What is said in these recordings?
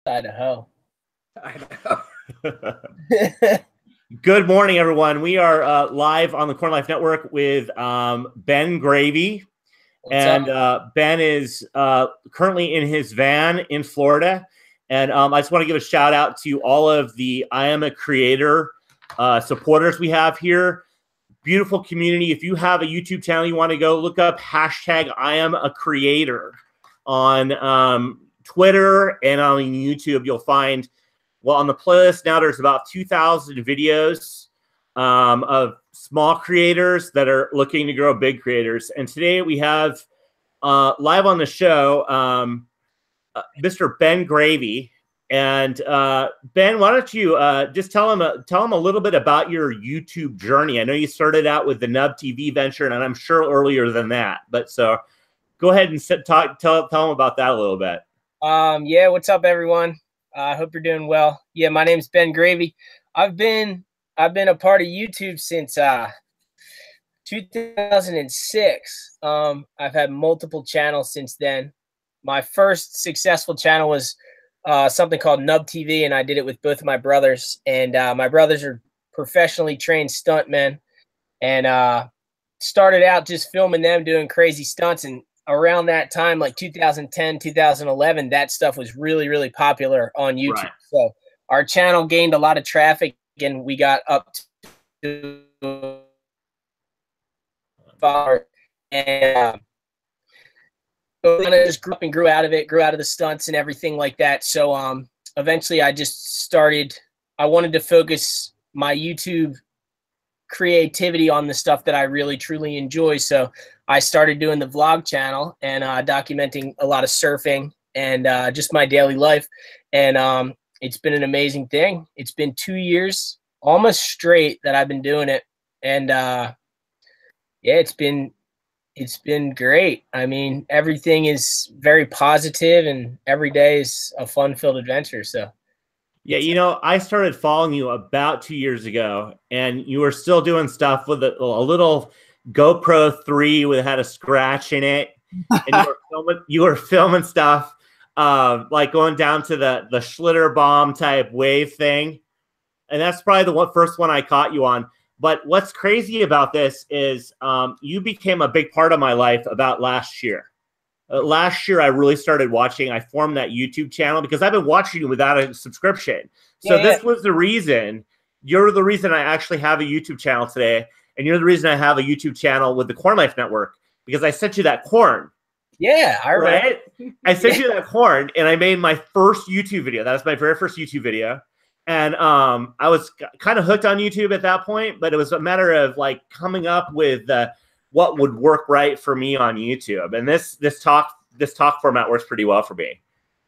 Idaho. Good morning, everyone. We are live on the Corn Life Network with Ben Gravy. Ben is currently in his van in Florida. And I just want to give a shout out to all of the I Am a Creator supporters we have here. Beautiful community. If you have a YouTube channel, you want to go look up hashtag I Am a Creator on Twitter and on YouTube. You'll find, well, on the playlist now there's about 2,000 videos of small creators that are looking to grow big creators. And today we have live on the show Mr. Ben Gravy. And Ben, why don't you just tell him a little bit about your YouTube journey? I know you started out with the Nub TV venture, and I'm sure earlier than that. But so go ahead and tell him about that a little bit. Yeah, what's up, everyone? I hope you're doing well. Yeah, my name's Ben Gravy. I've been a part of YouTube since 2006. I've had multiple channels since then. My first successful channel was something called Nub TV, and I did it with both of my brothers. And my brothers are professionally trained stuntmen, and started out just filming them doing crazy stunts. And around that time, like 2010, 2011, that stuff was really, really popular on YouTube. Right. So our channel gained a lot of traffic, and we got up to and I just grew up and grew out of the stunts and everything like that. So eventually I just started, I wanted to focus my YouTube creativity on the stuff that I really truly enjoy. So I started doing the vlog channel and documenting a lot of surfing and just my daily life. And it's been an amazing thing. It's been 2 years almost straight that I've been doing it. And yeah, it's been great. I mean, everything is very positive and every day is a fun-filled adventure. So yeah, you know, I started following you about 2 years ago, and you were still doing stuff with a little GoPro 3 that had a scratch in it, and you were filming stuff like going down to the Schlitter bomb type wave thing, and that's probably the first one I caught you on. But what's crazy about this is you became a big part of my life about last year. Last year, I really started watching. I formed that YouTube channel because I've been watching you without a subscription. So this was the reason. You're the reason I actually have a YouTube channel today. And you're the reason I have a YouTube channel with the Corn Life Network, because I sent you that corn. Yeah, I remember. Right? I sent you that corn, and I made my first YouTube video. That was my very first YouTube video. And I was kind of hooked on YouTube at that point, but it was a matter of like coming up with what would work right for me on YouTube. And this talk format works pretty well for me.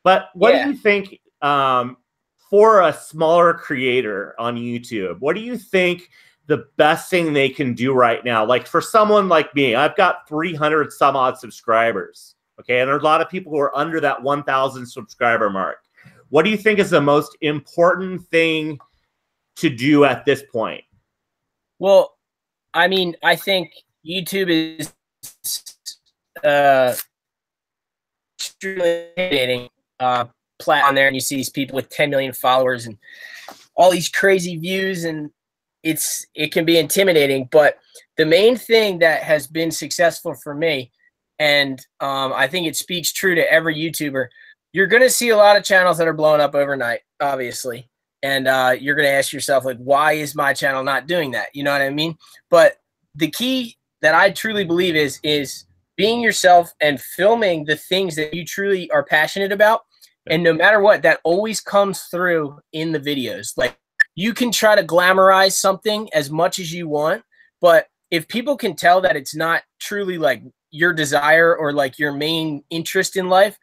But what do you think for a smaller creator on YouTube? What do you think the best thing they can do right now? Like for someone like me, I've got 300 some odd subscribers. Okay, and there's a lot of people who are under that 1,000 subscriber mark. What do you think is the most important thing to do at this point? Well, I mean, I think YouTube is extremely intimidating platform there, and you see these people with 10 million followers and all these crazy views, and it can be intimidating. But the main thing that has been successful for me, and I think it speaks true to every YouTuber, you're going to see a lot of channels that are blowing up overnight, obviously. And you're going to ask yourself, like, why is my channel not doing that? You know what I mean? But the key that I truly believe is being yourself and filming the things that you truly are passionate about. And no matter what, that always comes through in the videos. Like, you can try to glamorize something as much as you want, but if people can tell that it's not truly like your desire or like your main interest in life,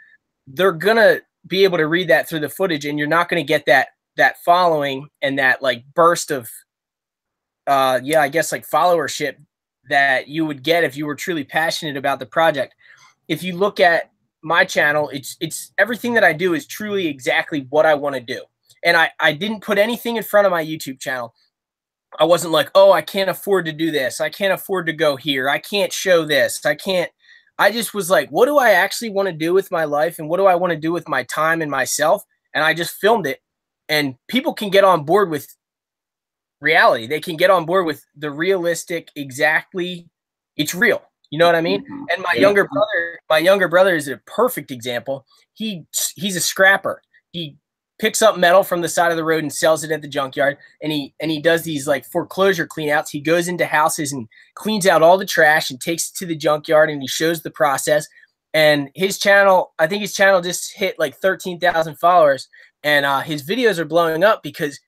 they're gonna be able to read that through the footage, and you're not gonna get that following and that like burst of yeah, I guess like followership that you would get if you were truly passionate about the project. If you look at my channel, it's everything that I do is truly exactly what I want to do. And I didn't put anything in front of my YouTube channel. I wasn't like, oh, I can't afford to do this. I can't afford to go here. I can't show this. I just was like, what do I actually want to do with my life? And what do I want to do with my time and myself? and I just filmed it, and people can get on board with reality. They can get on board with the realistic, exactly. It's real. You know what I mean? And my younger brother is a perfect example. He's a scrapper. He picks up metal from the side of the road and sells it at the junkyard. And he does these like foreclosure cleanouts. He goes into houses and cleans out all the trash and takes it to the junkyard, and he shows the process. And his channel, I think his channel just hit like 13,000 followers, and his videos are blowing up because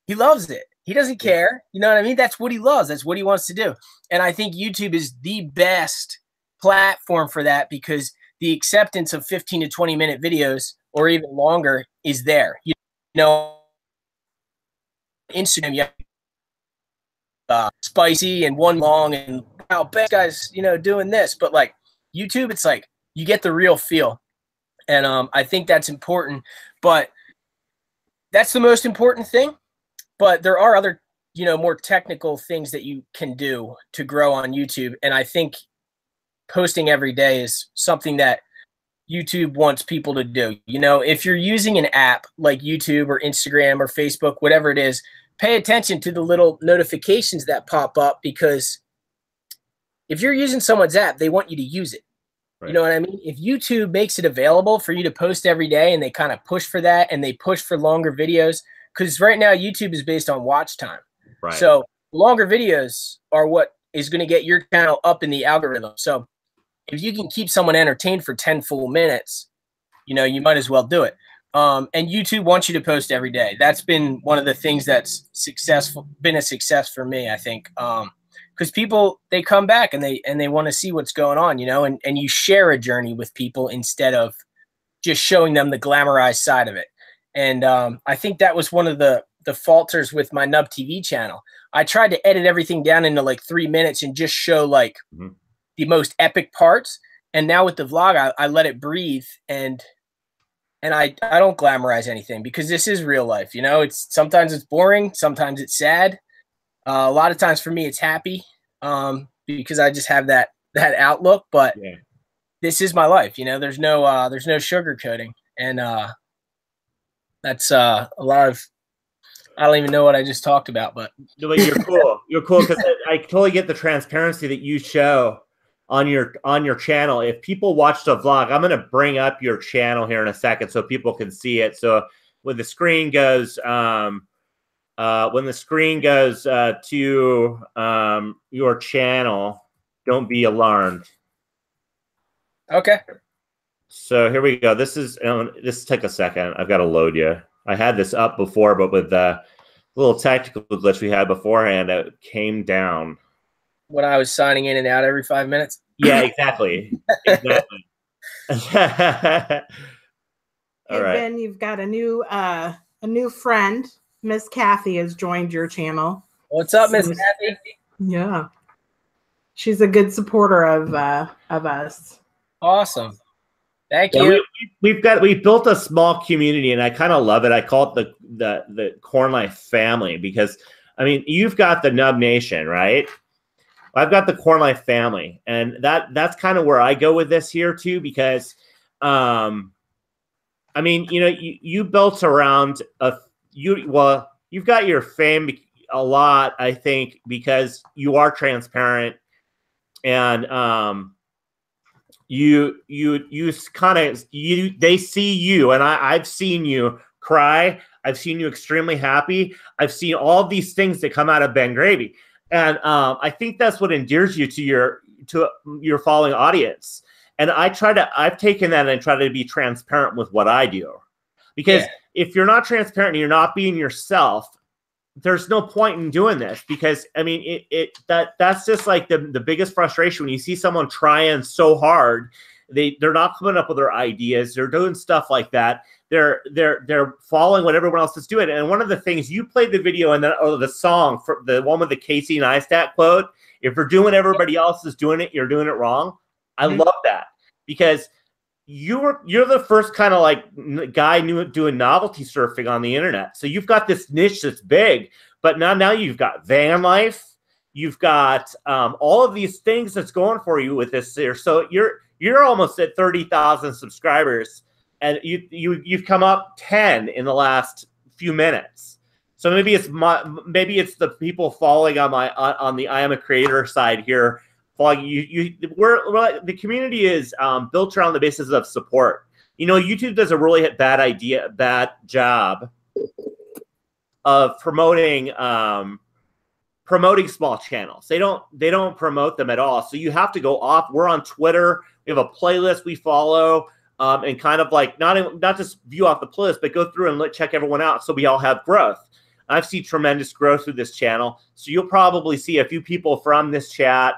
he loves it. He doesn't care. You know what I mean? That's what he loves. That's what he wants to do. And I think YouTube is the best platform for that, because the acceptance of 15 to 20-minute videos or even longer is there. You know, Instagram, you have spicy and one long and wow, best guys, you know, doing this. But like YouTube, it's like you get the real feel. And I think that's important. But that's the most important thing. But there are other, you know, more technical things that you can do to grow on YouTube. And I think posting every day is something that YouTube wants people to do. You know, if you're using an app like YouTube or Instagram or Facebook, whatever it is, pay attention to the little notifications that pop up, because if you're using someone's app, they want you to use it. Right. You know what I mean? If YouTube makes it available for you to post every day, and they kind of push for that, and they push for longer videos, because right now YouTube is based on watch time. Right. So longer videos are what is going to get your channel up in the algorithm. So if you can keep someone entertained for 10 full minutes, you know, you might as well do it. And YouTube wants you to post every day. That's been one of the things that's been a success for me, I think. Because people, they come back and they want to see what's going on, you know, and you share a journey with people instead of just showing them the glamorized side of it. And I think that was one of the falters with my Nub TV channel. I tried to edit everything down into like 3 minutes and just show like the most epic parts. And now with the vlog, I let it breathe, and I don't glamorize anything, because this is real life. You know, sometimes it's boring, sometimes it's sad. A lot of times for me, it's happy, because I just have that outlook. But this is my life. You know, there's no sugarcoating, and that's a lot of. I don't even know what I just talked about, but you're cool. You're cool, because I totally get the transparency that you show on your channel. If people watch the vlog, I'm going to bring up your channel here in a second so people can see it. So when the screen goes, to your channel, don't be alarmed. Okay. So here we go. This took a second. I've got to load you. I had this up before, but with the little technical glitch we had beforehand, it came down. When I was signing in and out every 5 minutes. Yeah, exactly. Exactly. All hey, right. Ben, you've got a new friend. Miss Kathy has joined your channel. What's up, Miss Kathy? Yeah, she's a good supporter of us. Awesome. Thank you. We've built a small community, and I kind of love it. I call it the Corn Life family, because I mean, you've got the Nub Nation, right? I've got the Corn Life family, and that's kind of where I go with this here too, because I mean, you know, you built around you've got your fame a lot, I think, because you are transparent, and they see you, and I've seen you cry. I've seen you extremely happy. I've seen all of these things that come out of Ben Gravy. And I think that's what endears you to your following audience. And I've taken that and tried to be transparent with what I do, because if you're not transparent and you're not being yourself, there's no point in doing this, because I mean, that's just like the biggest frustration when you see someone trying so hard. They're not coming up with their ideas. They're doing stuff like that. They're following what everyone else is doing. And one of the things you played the video and the song for the one with the Casey Neistat quote, if you're doing everybody else is doing it, you're doing it wrong. I love that, because you're the first kind of like guy doing novelty surfing on the internet. So you've got this niche that's big, but now you've got van life. You've got all of these things that's going for you with this here. So you're almost at 30,000 subscribers. and you've come up 10 in the last few minutes. So maybe it's the people following on the I am a creator side here. Following the community is built around the basis of support. YouTube does a really bad job of promoting small channels. They don't promote them at all. So you have to go off. We're on Twitter. We have a playlist we follow, and kind of like not just view off the playlist, but go through and check everyone out so we all have growth. I've seen tremendous growth through this channel. So you'll probably see a few people from this chat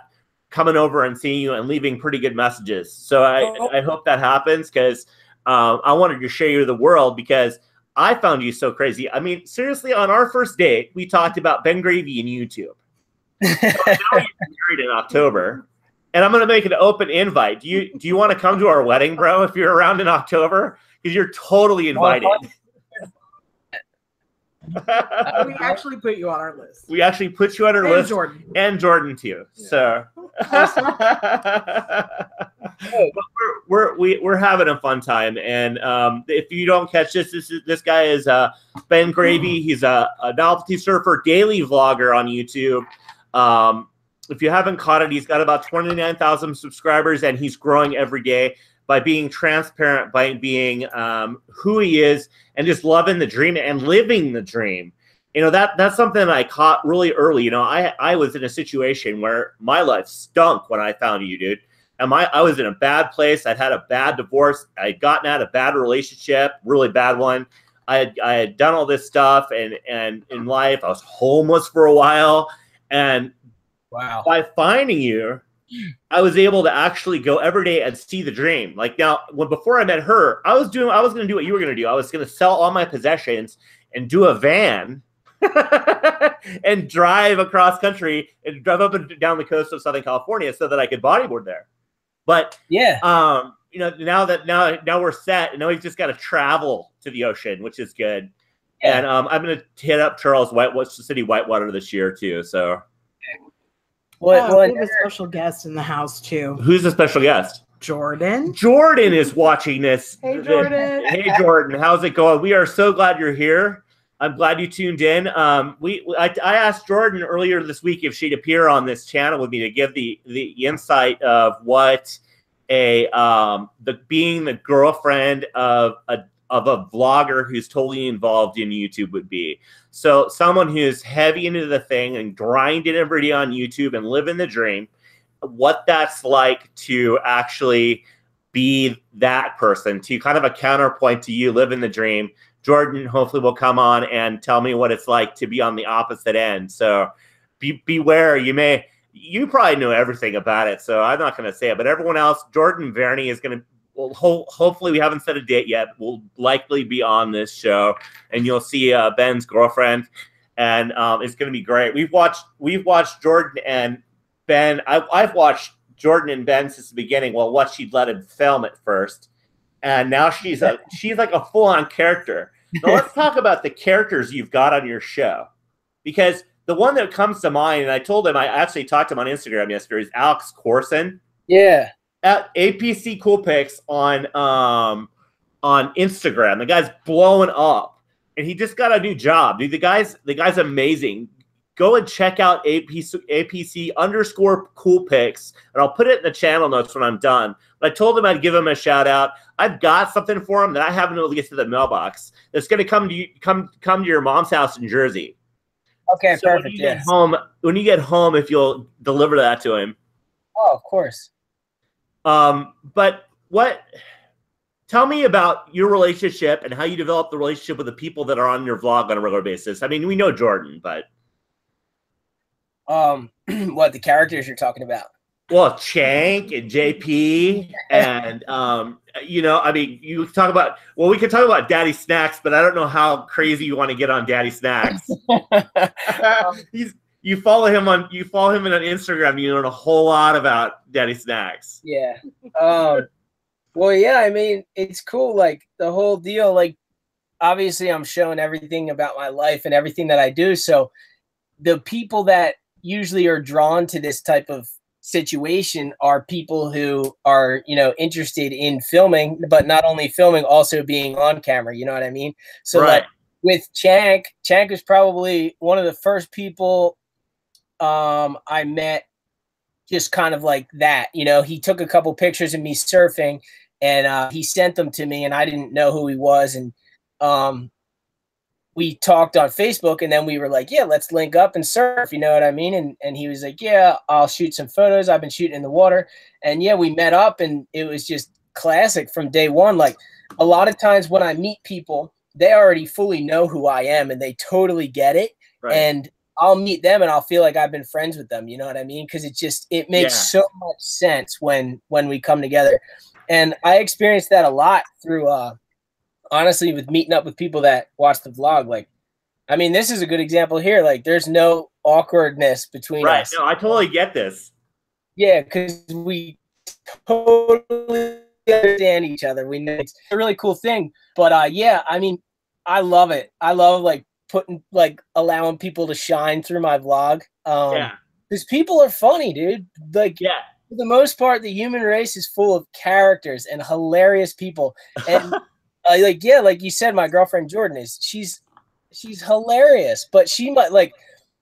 coming over and seeing you and leaving pretty good messages. So I hope that happens, because I wanted to show you the world, because I found you so crazy. I mean, seriously, on our first date, we talked about Ben Gravy and YouTube. So now you're married in October, and I'm going to make an open invite. Do you want to come to our wedding, bro, if you're around in October? Because you're totally invited. We actually put you on our list. We actually put you on our list. Jordan. And Jordan, too. Yeah. So we're having a fun time. And if you don't catch this guy is Ben Gravy. He's a Novelty Surfer daily vlogger on YouTube. If you haven't caught it, he's got about 29,000 subscribers, and he's growing every day by being transparent, by being who he is, and just loving the dream and living the dream. That's something I caught really early. I was in a situation where my life stunk when I found you, dude. And I was in a bad place. I'd had a bad divorce. I'd gotten out of a bad relationship, really bad one. I had done all this stuff, and in life, I was homeless for a while. And wow, by finding you, I was able to actually go every day and see the dream. Like now, before I met her, I was going to do what you were going to do. I was going to sell all my possessions and do a van and drive across country and drive up and down the coast of Southern California so that I could bodyboard there. But yeah, now we're set, and now we've just got to travel to the ocean, which is good. Yeah. And I'm going to hit up Charles City Whitewater this year too. So. We have a special guest in the house too. Who's the special guest? Jordan. Jordan is watching this. Hey, Jordan. Hey, Jordan. How's it going? We are so glad you're here. I'm glad you tuned in. I asked Jordan earlier this week if she'd appear on this channel with me to give the insight of what being the girlfriend of a vlogger who's totally involved in YouTube would be. So someone who's heavy into the thing and grinding every day on YouTube and living the dream, what that's like to actually be that person, to kind of a counterpoint to you living the dream. Jordan hopefully will come on and tell me what it's like to be on the opposite end. So beware. You probably know everything about it, so I'm not going to say it. But everyone else, Jordan Varney is going to, hopefully, we haven't set a date yet, will likely be on this show, and you'll see Ben's girlfriend, and it's going to be great. We've watched Jordan and Ben. I've watched Jordan and Ben since the beginning. Well, what she'd let him film at first, and now she's like a full-on character. Now let's talk about the characters you've got on your show, because the one that comes to mind, and I told him, I actually talked to him on Instagram yesterday, is Alex Corson. Yeah. At APC Cool Pics on Instagram. The guy's blowing up, and he just got a new job. Dude, the guy's amazing. Go and check out APC_Cool Pics, and I'll put it in the channel notes when I'm done. But I told him I'd give him a shout out. I've got something for him that I haven't been able to get to the mailbox. That's going to come to your mom's house in Jersey. Okay, so perfect. When you get home, if you'll deliver that to him. Oh, of course. But tell me about your relationship and how you develop the relationship with the people that are on your vlog on a regular basis. I mean, we know Jordan, but what, the characters you're talking about? Well, Chank and JP and I mean, we could talk about Daddy Snacks, but I don't know how crazy you want to get on Daddy Snacks. You follow him on Instagram. You learn a whole lot about Daddy Snacks. Yeah. Well, yeah. I mean, it's cool. Like the whole deal. Like, obviously, I'm showing everything about my life and everything that I do. So, the people that usually are drawn to this type of situation are people who are, you know, interested in filming, but not only filming, also being on camera. You know what I mean? So Right. like with Chank was probably one of the first people I met, just kind of like that. You know, he took a couple pictures of me surfing, and he sent them to me, and I didn't know who he was. And we talked on Facebook, and then we were like, yeah, let's link up and surf. You know what I mean? And he was like, yeah, I'll shoot some photos. I've been shooting in the water. And yeah, we met up, and it was just classic from day one. Like a lot of times when I meet people, they already fully know who I am and they totally get it. Right. And I'll meet them and I'll feel like I've been friends with them. You know what I mean? Because it makes so much sense when we come together. And I experienced that a lot through honestly, with meeting up with people that watch the vlog. Like, I mean, this is a good example here. Like, there's no awkwardness between us. No, I totally get this. Yeah, because we totally understand each other. We know it's a really cool thing. But yeah, I mean, I love it. I love allowing people to shine through my vlog. Because people are funny, dude. Like, for the most part, the human race is full of characters and hilarious people. And like you said, my girlfriend Jordan she's hilarious, but she might, like,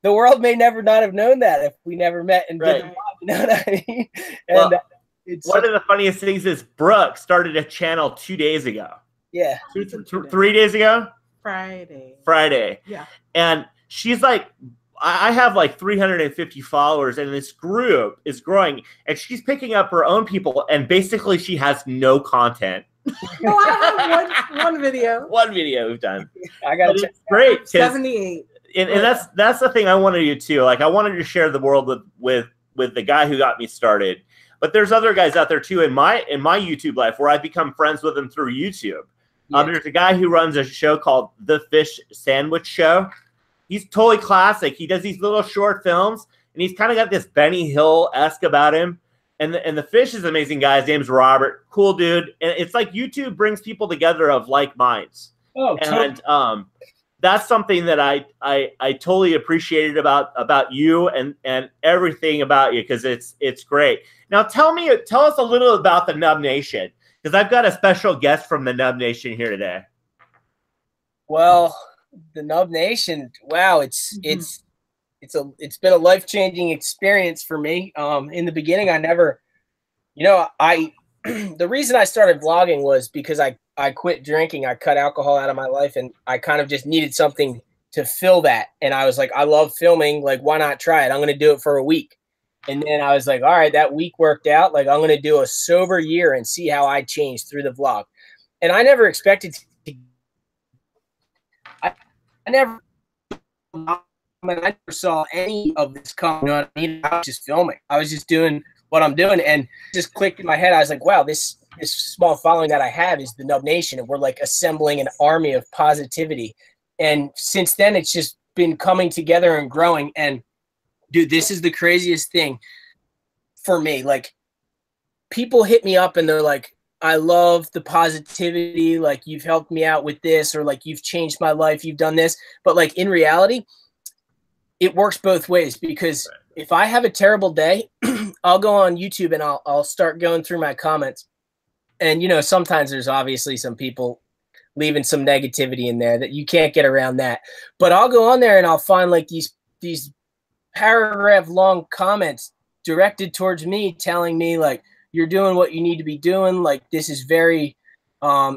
the world may never not have known that if we never met and did the vlog, you know what I mean? And one of the funniest things is Brooke started a channel 2 days ago. Yeah. 3 days ago? Friday. Yeah. And she's like, I have like 350 followers, and this group is growing, and she's picking up her own people, and basically she has no content. No, I have one video. One video we've done. I got it. It's great. 78. And that's the thing I wanted to do too. Like, I wanted to share the world with the guy who got me started. But there's other guys out there too in my YouTube life where I've become friends with them through YouTube. There's a guy who runs a show called The Fish Sandwich Show. He's totally classic. He does these little short films, and he's kind of got this Benny Hill-esque about him. And the fish is an amazing guy. His name's Robert. Cool dude. And it's like YouTube brings people together of like minds. Oh, and that's something that I totally appreciated about you and everything about you, because it's great. Now tell us a little about the Nub Nation, because I've got a special guest from the Nub Nation here today. Well, the Nub Nation, wow, it's been a life-changing experience for me. In the beginning, I never, the reason I started vlogging was because I quit drinking. I cut alcohol out of my life, and I kind of just needed something to fill that. And I was like, I love filming. Like, why not try it? I'm going to do it for a week. And then I was like, all right, that week worked out. Like, I'm going to do a sober year and see how I changed through the vlog. And I never expected to. I never saw any of this come. You know what I mean? I was just filming. I was just doing what I'm doing, and just clicked in my head. I was like, wow, this small following that I have is the Nub Nation, and we're like assembling an army of positivity. And since then, it's just been coming together and growing. And dude, this is the craziest thing for me. Like, people hit me up and they're like, I love the positivity. Like, you've helped me out with this, or like, you've changed my life. You've done this. But like, in reality, it works both ways, because if I have a terrible day, I'll go on YouTube and I'll start going through my comments. And, sometimes there's obviously some people leaving some negativity in there that you can't get around that. But I'll go on there and I'll find like these paragraph long comments directed towards me, telling me like, you're doing what you need to be doing. Like, this is very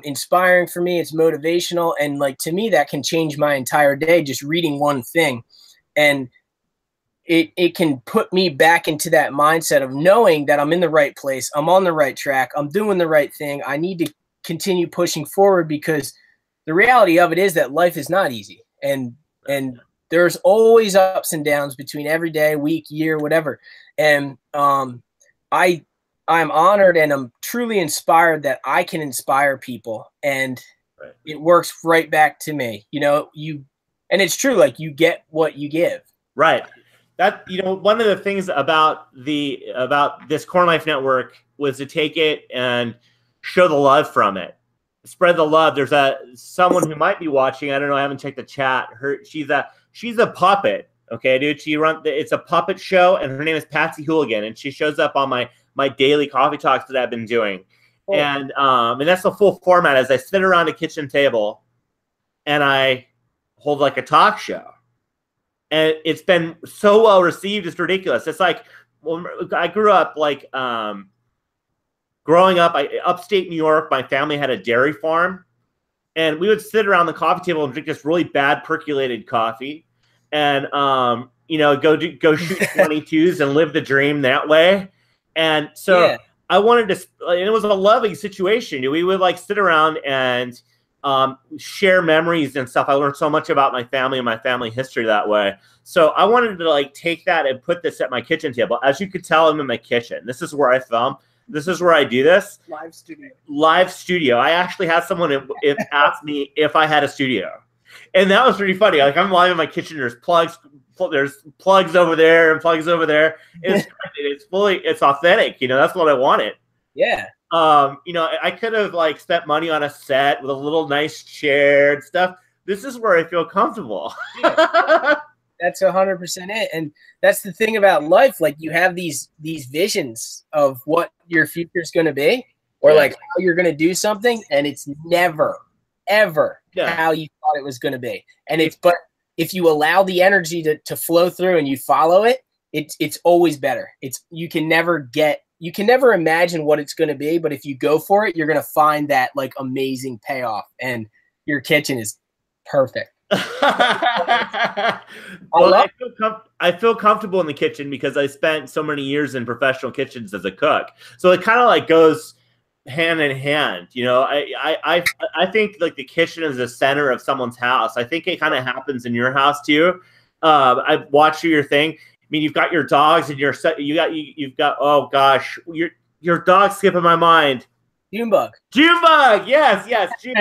inspiring for me. It's motivational. And like, to me, that can change my entire day, just reading one thing. And it can put me back into that mindset of knowing that I'm in the right place. I'm on the right track. I'm doing the right thing. I need to continue pushing forward, because the reality of it is that life is not easy. And there's always ups and downs between every day, week, year, whatever. And I'm honored and I'm truly inspired that I can inspire people. And it works right back to me. And it's true, like, you get what you give. Right. That, one of the things about this Corn Life Network was to take it and show the love from it, spread the love. There's someone who might be watching. I don't know. I haven't checked the chat. She's a puppet. Okay, dude. It's a puppet show, and her name is Patsy Hooligan, and she shows up on my daily coffee talks that I've been doing. Cool. And that's the full format. As I sit around a kitchen table, and I hold like a talk show, and it's been so well received. It's ridiculous. It's like, well, I grew up like growing up, upstate New York. My family had a dairy farm, and we would sit around the coffee table and drink this really bad percolated coffee, and you know, go shoot 22s and live the dream that way. And so yeah. I wanted to, and it was a loving situation. We would like sit around and share memories and stuff. I learned so much about my family and my family history that way. So I wanted to like take that and put this at my kitchen table. As you could tell, I'm in my kitchen. This is where I film. This is where I do this. Live studio. I actually had someone ask me if I had a studio. And that was really funny. Like, I'm live in my kitchen. There's plugs over there and plugs over there. It's authentic. You know, that's what I wanted. Yeah. You know, I could have like spent money on a set with a little nice chair and stuff. This is where I feel comfortable. Yeah. That's 100% it. And that's the thing about life. Like, you have these visions of what your future is going to be, or like how you're going to do something. And it's never, ever how you thought it was going to be. And but if you allow the energy to flow through and you follow it, it's always better. You can never imagine what it's going to be, but if you go for it, you're going to find that like amazing payoff, and your kitchen is perfect. Well, I feel comfortable in the kitchen because I spent so many years in professional kitchens as a cook. So it kind of like goes hand in hand. You know, I think like the kitchen is the center of someone's house. I think it kind of happens in your house too. I've watched your thing. I mean, you've got your dogs and you've got oh gosh, your dog's skipping my mind. Junebug. Yes, June.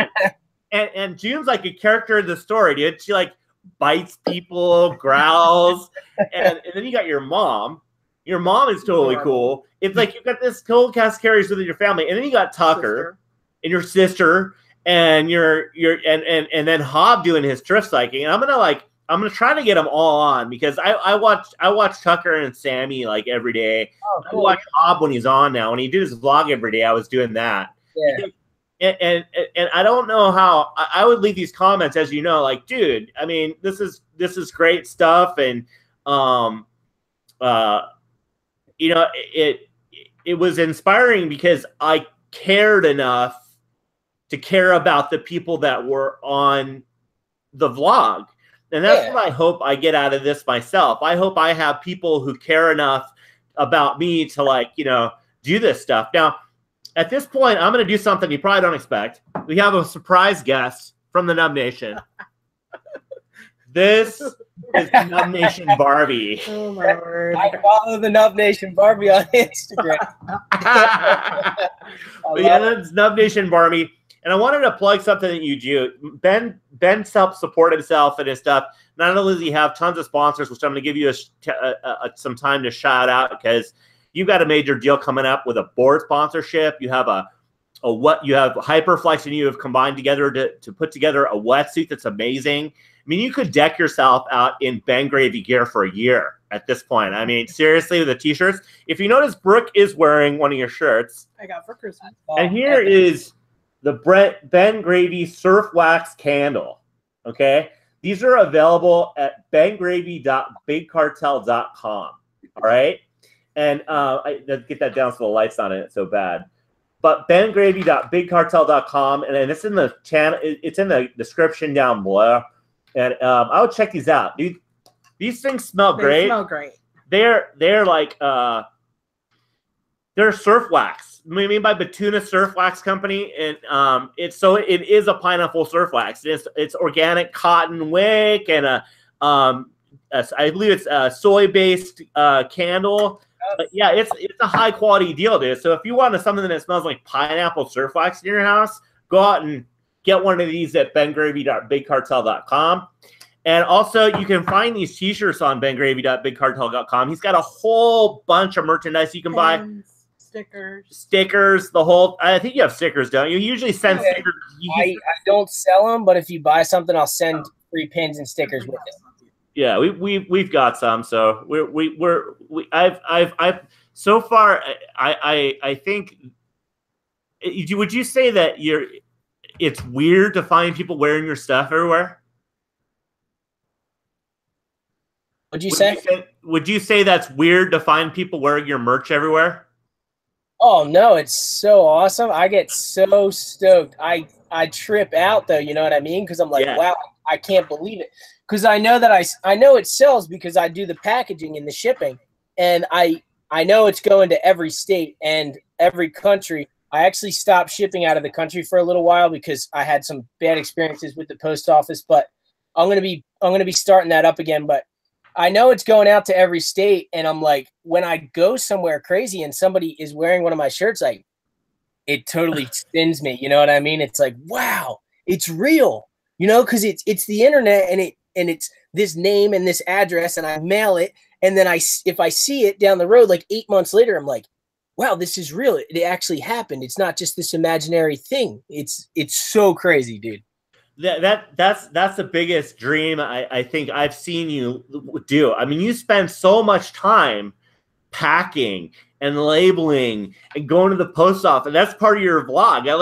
And June's like a character in the story, dude. She like bites people, growls, and then you got your mom. Your mom is totally cool. It's like you've got this cool cast carries within your family, and then you got Tucker and your sister, and and then Hob doing his drift cycling. And I'm gonna try to get them all on because I watch Tucker and Sammy like every day. Oh, cool. I watch Hob when he's on now. When he did his vlog every day, I was doing that. Yeah. And I don't know how I would leave these comments, as you know, like, dude, I mean, this is great stuff, and you know, it was inspiring because I cared enough to care about the people that were on the vlog, and that's what I hope I get out of this myself. I hope I have people who care enough about me to, like, you know, do this stuff. Now, at this point, I'm going to do something you probably don't expect. We have a surprise guest from the Nub Nation. This is Nub Nation Barbie. Oh, my word. I follow the Nub Nation Barbie on Instagram. That's Nub Nation Barbie. And I wanted to plug something that you do. Ben helped support himself and his stuff. Not only does he have tons of sponsors, which I'm going to give you some time to shout out, because you've got a major deal coming up with a board sponsorship. You have you have Hyperflex, and you have combined together to put together a wetsuit that's amazing. I mean, you could deck yourself out in Ben Gravy gear for a year at this point. I mean, seriously, with the t-shirts. If you notice, Brooke is wearing one of your shirts. I got for Christmas. And here is the Ben Gravy Surf Wax Candle. Okay? These are available at bengravy.bigcartel.com. All right? And I get that down so the light's not in it so bad. But bengravy.bigcartel.com, and then it's in the channel. It's in the description down below. And I would check these out, dude. These things smell great. They smell great. They're like they're surf wax. I mean, by Batuna Surf Wax Company, and it is a pineapple surf wax. It's organic cotton wick, and I believe it's a soy-based candle. But yeah, it's a high quality deal, dude. So if you want something that smells like pineapple surf wax in your house, go out and get one of these at bengravy.bigcartel.com. And also, you can find these t-shirts on bengravy.bigcartel.com. He's got a whole bunch of merchandise you can buy. Stickers, the whole. I think you have stickers, don't you? You usually send stickers. I don't sell them, but if you buy something, I'll send free pins and stickers with it. Yeah, we've got some. So I've so far I think. Would you say that it's weird to find people wearing your stuff everywhere? What'd you say? Would you say that's weird to find people wearing your merch everywhere? Oh no, it's so awesome. I get so stoked. I trip out though, you know what I mean? Because I'm like, Yeah. wow, I can't believe it. Because I know that I know it sells because I do the packaging and the shipping, and I know it's going to every state and every country. I actually stopped shipping out of the country for a little while because I had some bad experiences with the post office, but I'm gonna be starting that up again. But I know it's going out to every state, and I'm like, when I go somewhere crazy and somebody is wearing one of my shirts, like, it totally spins me. You know what I mean? It's like, wow, it's real. You know, because it's the internet, and it's this name and this address, and I mail it, and then if I see it down the road like 8 months later, I'm like, wow, this is real. It actually happened. It's not just this imaginary thing. It's so crazy, dude. That's the biggest dream I think I've seen you do. I mean, you spend so much time packing and labeling and going to the post office, and that's part of your vlog. I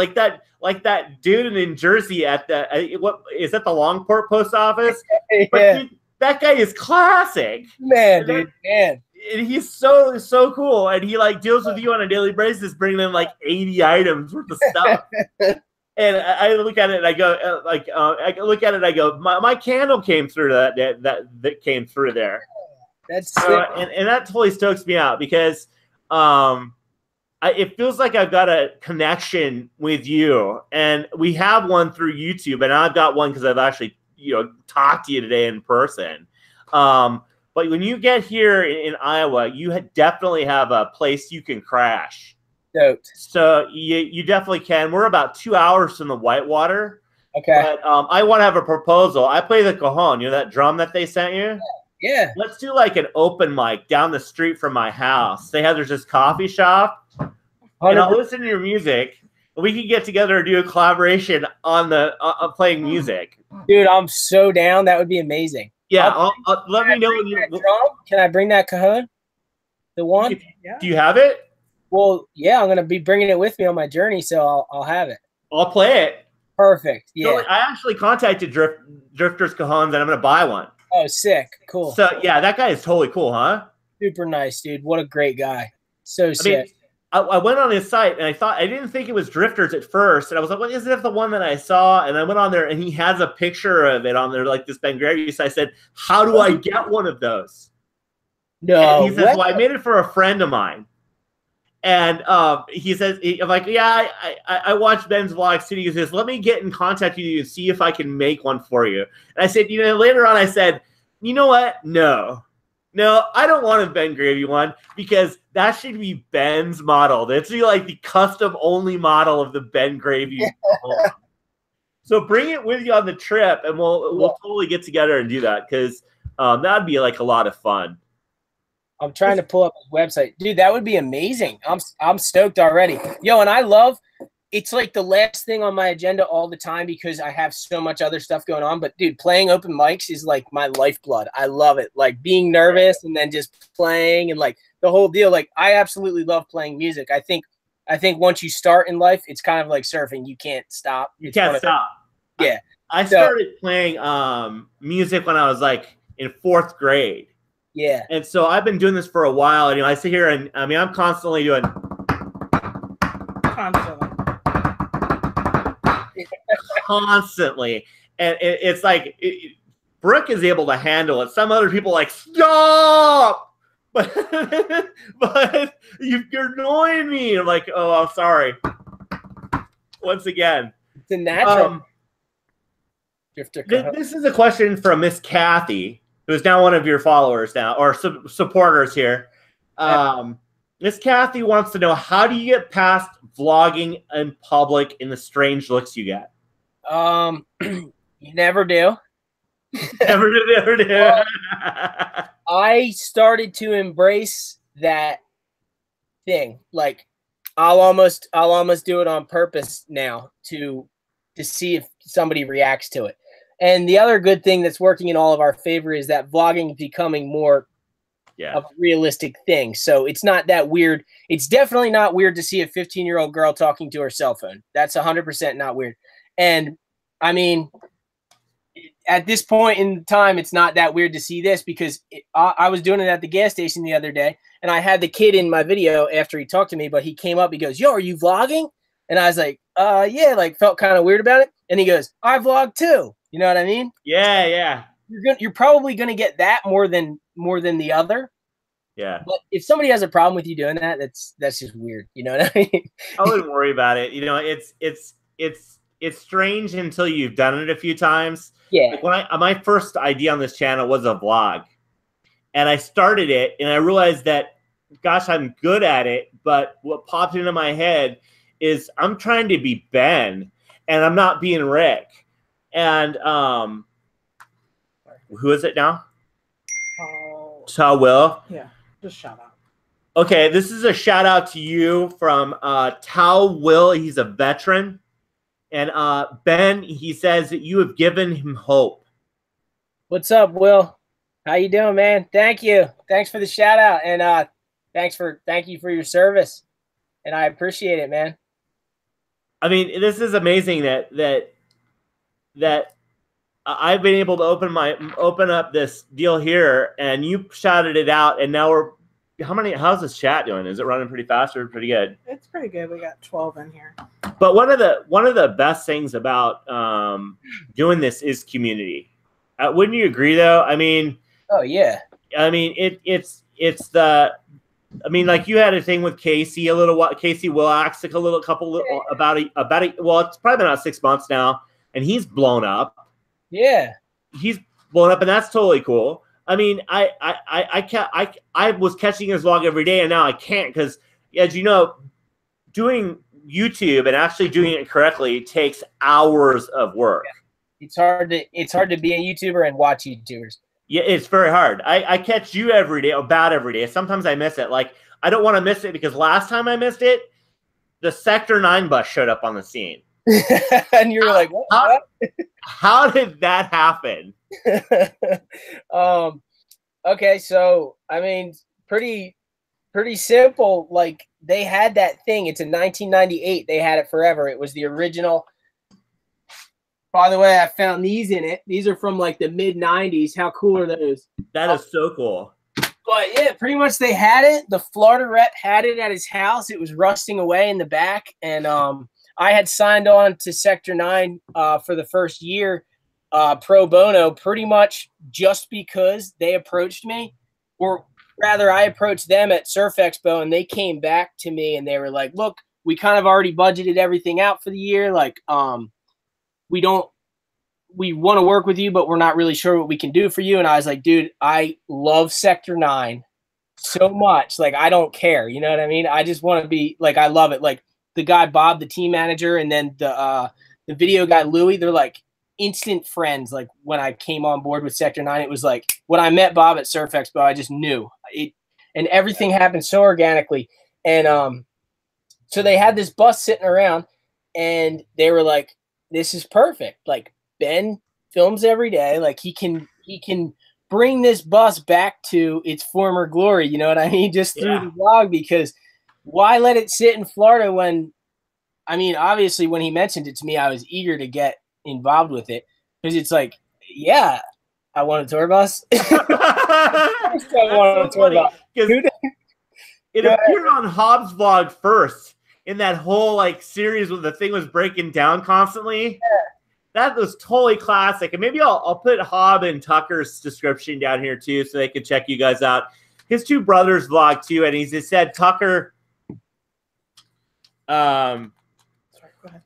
like that dude in Jersey at the what is that, the Longport post office? Yeah. But dude, that guy is classic, man, dude, man. And he's so cool, and he like deals with you on a daily basis, bringing in like 80 items worth of stuff. And I look at it and I go, I look at it and I go, my candle came through that came through there. That's and that totally stokes me out because it feels like I've got a connection with you, and we have one through YouTube, and I've got one because I've actually talked to you today in person. But when you get here in Iowa, you definitely have a place you can crash. Stoked. So you definitely can. We're about 2 hours from the Whitewater. Okay. But I want to have a proposal. I play the cajon. You know that drum that they sent you? Yeah. Let's do like an open mic down the street from my house. They have there's this coffee shop. 100%. And I'll listen to your music. We can get together and do a collaboration on the playing music. Dude, I'm so down. That would be amazing. Yeah, let me know when you. Can I bring that cajon? The one? Do you have it? Well, yeah, I'm gonna be bringing it with me on my journey, so I'll have it. I'll play it. Perfect. Yeah. So I actually contacted Drifters Cajons, and I'm gonna buy one. Oh, sick. Cool. So yeah, that guy is totally cool, huh? Super nice, dude. What a great guy. So sick. I went on his site and I didn't think it was Drifters at first, and I was like, "Well, isn't it the one that I saw?" And I went on there, and he has a picture of it on there, like this Ben Gravy. So I said, "How do I get one of those?" No. And he says, "Well, I made it for a friend of mine." And he says, "I'm like, yeah, I watched Ben's vlogs too." He says, "Let me get in contact with you and see if I can make one for you." And I said, later on, I said, "You know what? No, I don't want a Ben Gravy one because that should be Ben's model. That should be like the custom only model of the Ben Gravy." So bring it with you on the trip, and we'll totally get together and do that because that'd be like a lot of fun. I'm trying to pull up his website. Dude, that would be amazing. I'm stoked already. Yo, and it's like the last thing on my agenda all the time because I have so much other stuff going on. But dude, playing open mics is like my lifeblood. I love it. Like being nervous and then just playing and like the whole deal. Like I absolutely love playing music. I think once you start in life, it's kind of like surfing. You can't stop. You can't stop. Yeah. I started playing music when I was like in 4th grade. Yeah. And so I've been doing this for a while. And I sit here and I'm constantly doing. Constantly. And it's like Brooke is able to handle it. Some other people are like, stop! But you're annoying me. I'm like, oh, I'm sorry. Once again. It's a natural. This is a question from Miss Kathy, who is now one of your followers now, or supporters here. Miss Kathy wants to know, how do you get past vlogging in public and the strange looks you get? You never do. Never do. I started to embrace that thing. Like I'll almost do it on purpose now to see if somebody reacts to it. And the other good thing that's working in all of our favor is that vlogging is becoming more of a realistic thing. So it's not that weird. It's definitely not weird to see a 15-year-old girl talking to her cell phone. That's 100% not weird. And I mean, at this point in time, it's not that weird to see this because I was doing it at the gas station the other day, and I had the kid in my video after he talked to me, but he came up, he goes, "Yo, are you vlogging?" And I was like, yeah, like felt kind of weird about it. And he goes, "I vlog too." You know what I mean? Yeah, yeah. You're probably gonna get that more than the other. Yeah. But if somebody has a problem with you doing that, that's just weird. You know what I mean? I wouldn't worry about it. You know, it's strange until you've done it a few times. Yeah. Like when my first idea on this channel was a vlog, and I started it, and I realized that, gosh, I'm good at it. But what popped into my head is I'm trying to be Ben, and I'm not being Rick. And who is it now? Will. Yeah, just shout out. Okay, this is a shout out to you from Will. He's a veteran. And Ben, he says that you have given him hope. What's up, Will? How you doing, man? Thank you. Thanks for the shout out, and thank you for your service. And I appreciate it, man. I mean, this is amazing that I've been able to open up this deal here, and you shouted it out, and now how's this chat doing? Is it running pretty fast or pretty good? It's pretty good. We got 12 in here. But one of the best things about doing this is community. Wouldn't you agree, though? I mean, oh yeah. I mean, it's the. I mean, like you had a thing with Casey a little while. Casey Willax, like about well, it's probably been about 6 months now, and he's blown up. Yeah, he's blown up, and that's totally cool. I mean, I was catching his vlog every day, and now I can't because, as you know, doing YouTube and actually doing it correctly takes hours of work. It's hard to be a YouTuber and watch YouTubers. Yeah, it's very hard. I catch you every day, about every day. Sometimes I miss it. Like, I don't want to miss it because last time I missed it, the Sector 9 bus showed up on the scene. And you were like, what? How did that happen? Okay, so I mean, pretty simple. Like, they had that thing. It's in 1998. They had it forever. It was the original. By the way, I found these in it. These are from like the mid 90s. How cool are those? That is so cool. But yeah, pretty much they had it. The Florida rep had it at his house. It was rusting away in the back, and I had signed on to Sector 9 for the first year pro bono, pretty much just because they approached me, or rather I approached them at Surf Expo, and they came back to me and they were like, look, we kind of already budgeted everything out for the year. Like, we want to work with you, but we're not really sure what we can do for you. And I was like, dude, I love Sector 9 so much. Like, I don't care. You know what I mean? I just want to be like, I love it. Like, the guy, Bob, the team manager, and then the video guy, Louie, they're like instant friends. Like, when I came on board with Sector 9, it was like when I met Bob at Surf Expo, I just knew it, and everything happened so organically. And so they had this bus sitting around, and they were like, this is perfect. Like, Ben films every day. Like, he can bring this bus back to its former glory. You know what I mean? Just through the vlog, because why let it sit in Florida when, I mean, obviously when he mentioned it to me, I was eager to get involved with it, because it's like, yeah, I want a tour bus. I want a tour bus. It appeared on Hobbs' vlog first in that whole like series where the thing was breaking down constantly. Yeah. That was totally classic. And maybe I'll put Hobb and Tucker's description down here too, so they can check you guys out. His two brothers vlog too, and he said Tucker. Sorry, go ahead.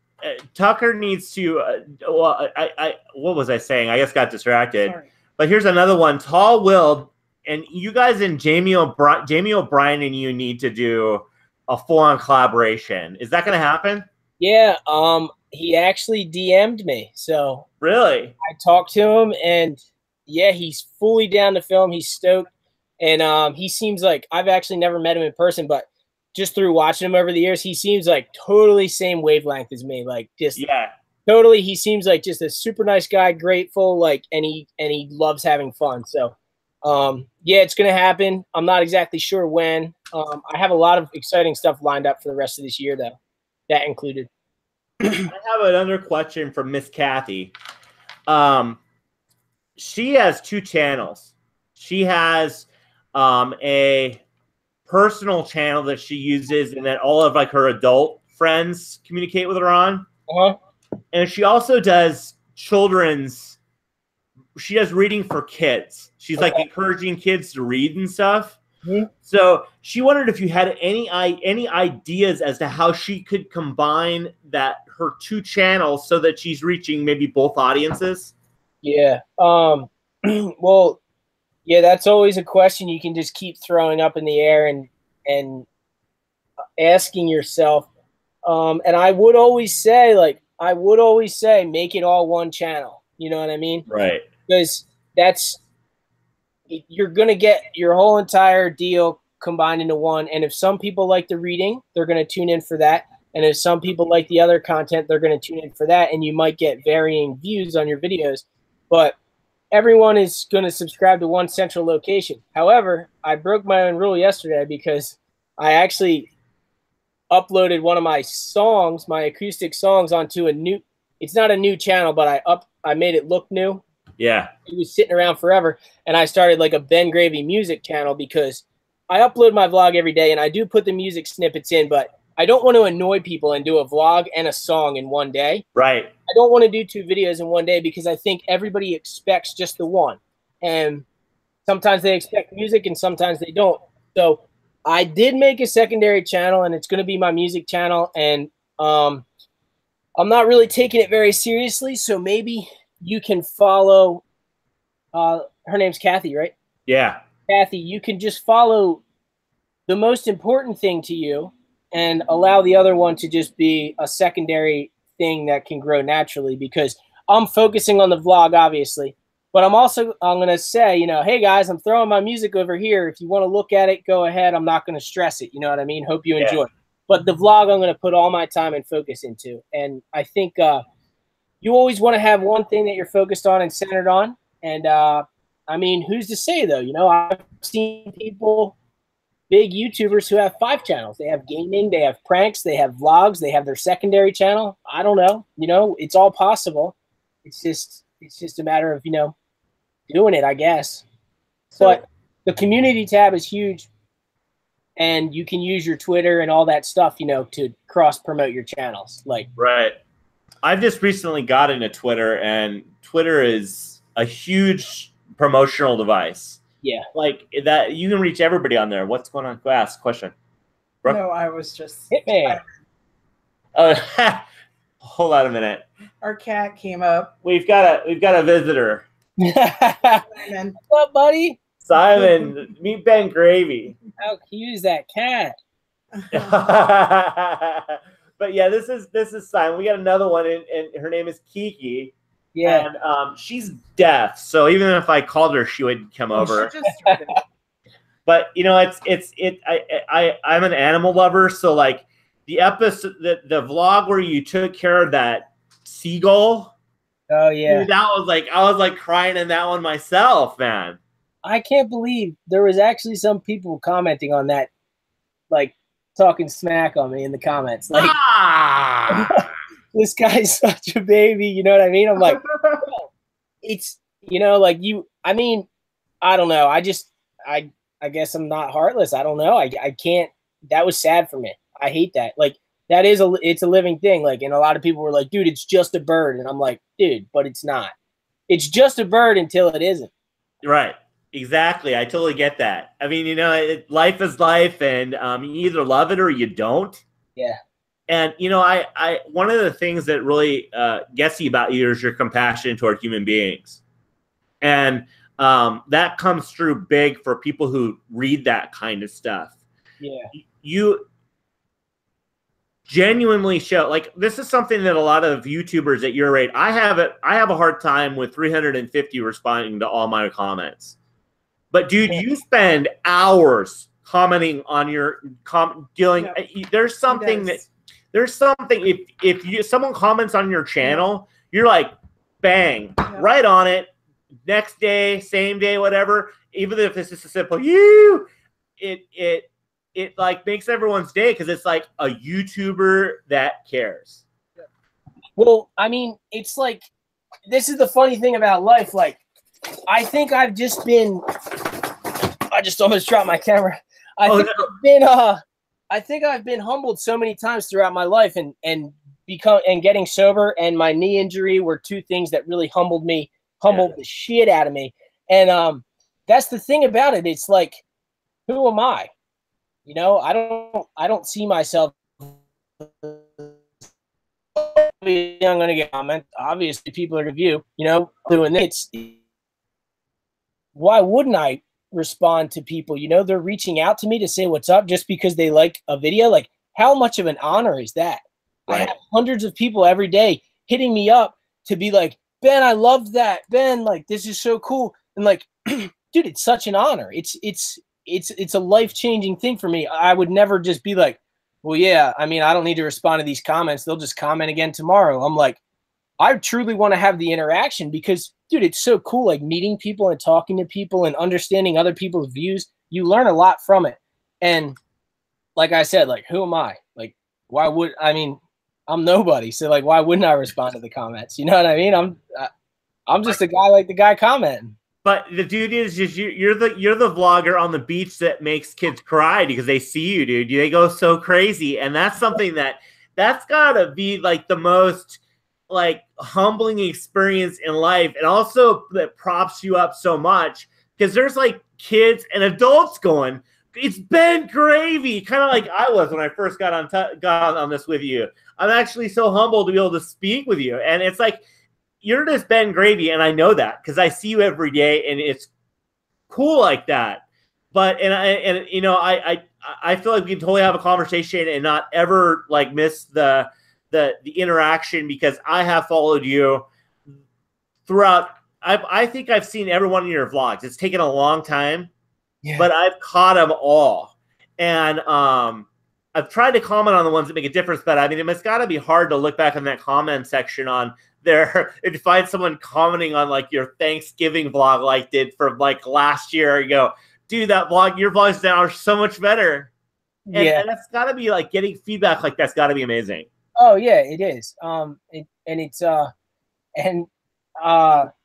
Tucker needs to. Well, I what was I saying? I just got distracted. Sorry. But here's another one. Tall Will, and you guys and Jamie O'Brien and you need to do a full-on collaboration. Is that going to happen? Yeah. He actually DM'd me. So really, I talked to him, and yeah, he's fully down to film. He's stoked, and he seems like, I've actually never met him in person, but just through watching him over the years, he seems like totally same wavelength as me. Like, just Totally. He seems like just a super nice guy, grateful, like, and he loves having fun. So, yeah, it's going to happen. I'm not exactly sure when. I have a lot of exciting stuff lined up for the rest of this year, though. That included. I have another question from Miss Kathy. She has 2 channels. She has a personal channel that she uses and that all of like her adult friends communicate with her on. And she also does children's. She does reading for kids. She's like encouraging kids to read and stuff. So she wondered if you had any ideas as to how she could combine her 2 channels so that she's reaching maybe both audiences. Yeah. Well, yeah, that's always a question you can just keep throwing up in the air and asking yourself. And I would always say, make it all one channel. You know what I mean? Right. Because you're going to get your whole entire deal combined into one. And if some people like the reading, they're going to tune in for that. And if some people like the other content, they're going to tune in for that. And you might get varying views on your videos. But everyone is going to subscribe to one central location. However, I broke my own rule yesterday because I actually uploaded one of my songs, my acoustic songs, onto a new – it's not a new channel, but I made it look new. Yeah. It was sitting around forever. And I started like a Ben Gravy music channel because I upload my vlog every day and I do put the music snippets in, but I don't want to annoy people and do a vlog and a song in one day. Right. I don't want to do 2 videos in one day because I think everybody expects just the one. And sometimes they expect music and sometimes they don't. So I did make a secondary channel and it's going to be my music channel. And I'm not really taking it very seriously. So maybe you can follow, her name's Kathy, right? Yeah. Kathy, you can just follow the most important thing to you and allow the other one to just be a secondary thing that can grow naturally, because I'm focusing on the vlog, obviously, but I'm going to say, you know, hey guys, I'm throwing my music over here. If you want to look at it, go ahead. I'm not going to stress it. You know what I mean? Hope you enjoy. But the vlog, I'm going to put all my time and focus into. And I think, you always want to have one thing that you're focused on and centered on. And, I mean, who's to say, though? You know, I've seen people, big YouTubers who have 5 channels. They have gaming, they have pranks, they have vlogs, they have their secondary channel. I don't know. You know, it's all possible. It's just a matter of, you know, doing it, I guess. But the community tab is huge. And you can use your Twitter and all that stuff, you know, to cross-promote your channels. Like, right. I've just recently got into Twitter, and Twitter is a huge promotional device. Yeah. Like that, you can reach everybody on there. What's going on? Go ask question. Brooke? No, I was just hit me. Hold on a minute. Our cat came up. We've got a visitor. Simon. What's up, buddy? Simon, meet Ben Gravy. How cute is that cat? But yeah, this is Simon. We got another one, and her name is Kiki. Yeah. And she's deaf, so even if I called her, she would come over. She just started. But you know, I'm an animal lover, so like the episode, the vlog where you took care of that seagull. Oh yeah. Dude, that was like, I was like crying in that one myself, man. I can't believe there was actually some people commenting on that, like talking smack on me in the comments. Like, this guy's such a baby, you know what I mean? I'm like, it's, you know, like you, I mean, I don't know. I guess I'm not heartless. I don't know. I can't, that was sad for me. I hate that. Like, that is it's a living thing. Like, and a lot of people were like, dude, it's just a bird. And I'm like, dude, but it's not. It's just a bird until it isn't. Right. Exactly. I totally get that. I mean, you know, life is life, and you either love it or you don't. Yeah. And, you know, I one of the things that really gets you about you is your compassion toward human beings. And that comes through big for people who read that kind of stuff. Yeah. You genuinely show, like, this is something that a lot of YouTubers at your rate, I have a hard time with 350 responding to all my comments. But dude, you spend hours commenting on your dealing. There's something there's something, if someone comments on your channel, you're like, bang, right on it. Next day, same day, whatever. Even if it's just a simple it like makes everyone's day because it's like a YouTuber that cares. Well, I mean, it's like, this is the funny thing about life. Like, I think I've just been, I just almost dropped my camera. I think I've been humbled so many times throughout my life, and getting sober and my knee injury were two things that really humbled the shit out of me. And that's the thing about it. It's like, who am I? You know, I don't see myself. I'm gonna get comment. Obviously, people are gonna view. You know, doing this. Why wouldn't I respond to people? You know, they're reaching out to me to say what's up just because they like a video. Like, how much of an honor is that? Right. I have hundreds of people every day hitting me up to be like, Ben, I love that. Ben, like, this is so cool. And like, dude, it's such an honor. It's a life-changing thing for me. I would never just be like, well, yeah, I mean, I don't need to respond to these comments. They'll just comment again tomorrow. I'm like, I truly want to have the interaction because, dude, it's so cool, like meeting people and talking to people and understanding other people's views. You learn a lot from it. And like I said, like, who am I? Like, why would, I mean, I'm nobody. So like, why wouldn't I respond to the comments? You know what I mean? I'm just a guy like the guy commenting. But the dude is just you're the vlogger on the beach that makes kids cry because they see you, dude. They go so crazy, and that's something that's gotta be like the most like humbling experience in life, and also that props you up so much because there's like kids and adults going, it's Ben Gravy, kind of like I was when I first got on this with you. I'm actually so humbled to be able to speak with you, and it's like, you're just Ben Gravy, and I know that because I see you every day, and it's cool like that. But and you know, I feel like we can totally have a conversation and not ever like miss the interaction because I have followed you throughout. I think I've seen every one of your vlogs. It's taken a long time, but I've caught them all, and I've tried to comment on the ones that make a difference. But I mean, it's got to be hard to look back in that comment section on there and find someone commenting on like your Thanksgiving vlog like did for like last year. You go, dude, that vlog, your vlogs now are so much better. And that's got to be like getting feedback like that's got to be amazing. Oh yeah, it is. I